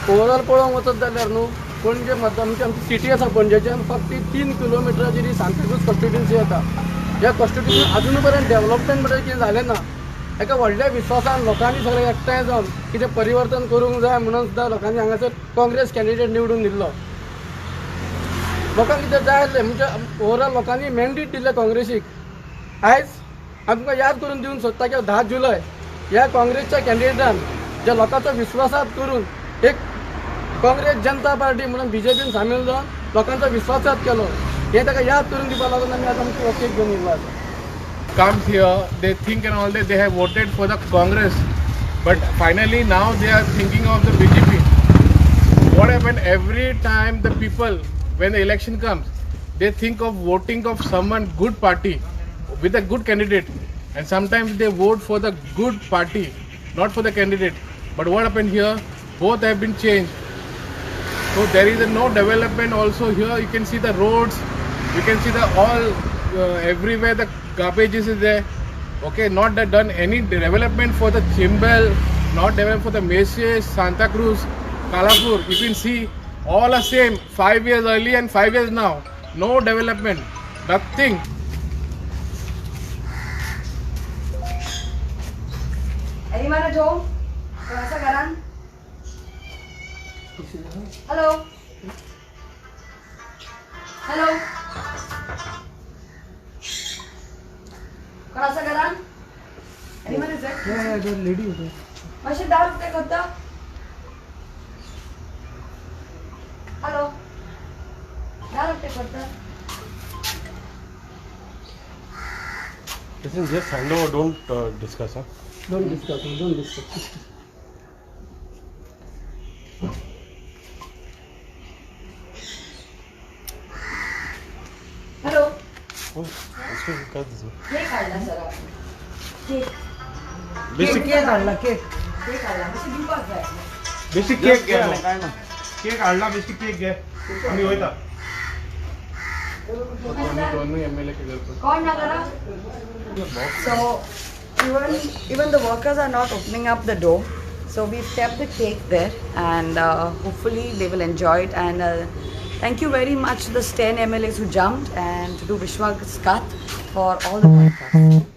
Overall पळोवंक वचत जाल्यार न्हू पणजे आमची सिटी आसा पणजेच्यान फक्त 3 किलोमिटराची जी सांताक्रूज कॉन्स्टिट्युन्सी येता. ह्या कॉन्स्टिट्युन्सीन अजून पर्यंत डेव्हलपमेंट म्हणजे कितें जालें ना. एका व्हडल्या विश्वासान लोकांनी सगळे एकठांय जावन कितें परिवर्तन करूंक जाय म्हणून सुद्दां लोकांनी हांगासर काँग्रेस कॅन्डिडेट निवडून दिल्लो. लोकांक कितें जाय आसलें म्हणजे ओवरऑल लोकांनी मॅन्डेट दिल्लें काँग्रेसीक. आयज आमकां याद करून दिवंक सोदता की 10 जुलय ह्या काँग्रेसच्या कॅन्डिडेटान ज्या लोकांचो विश्वासात करून एक काँग्रेस जनता पार्टी म्हणून बीजेपीन सामील जावन लोकांचो विश्वासात केलो. हे ताका याद करून दिवपा लागून आमी आतां आमची वकेक घेवन येयलो आसा. Comes here, they think and all that they have voted for the Congress, but finally now they are thinking of the BJP. What happened every time the people, when the election comes, they think of voting of someone good party with a good candidate, and sometimes they vote for the good party, not for the candidate. But what happened here? Both have been changed. So there is no development also here. You can see the roads, you can see the all everywhere the garbage is there. Okay, not that done any development for the Chimbal, not development for the Mesias, Santa Cruz, Kalapur. You can see all are same 5 years early and 5 years now. No development, nothing. Anyone at home? Kasa Karan? Hello? Hello? Kasa Karan? Anyone is there? Yeah, the lady is there. Masih दारू पे करता? Hello? दारू पे करता? Listen, just hand over, don't discuss, huh? Don't discuss, don't discuss. Hello? Oh, इसको कर दीजिए. Cake काढला सर आपण. केक. Basic काढला केक. केक काढला. मशी दिवपाक जाय. basic cake घ्या. Cake आणला, basic cake घ्या. आम्ही होईता. दोनों MLA के घर पर. कौन ना करा? So even the workers are not opening up the door. So we've kept the cake there, and hopefully they will enjoy it. And thank you very much to the 10 MLAs who jumped, and to Vishwas Kath for all the podcasts.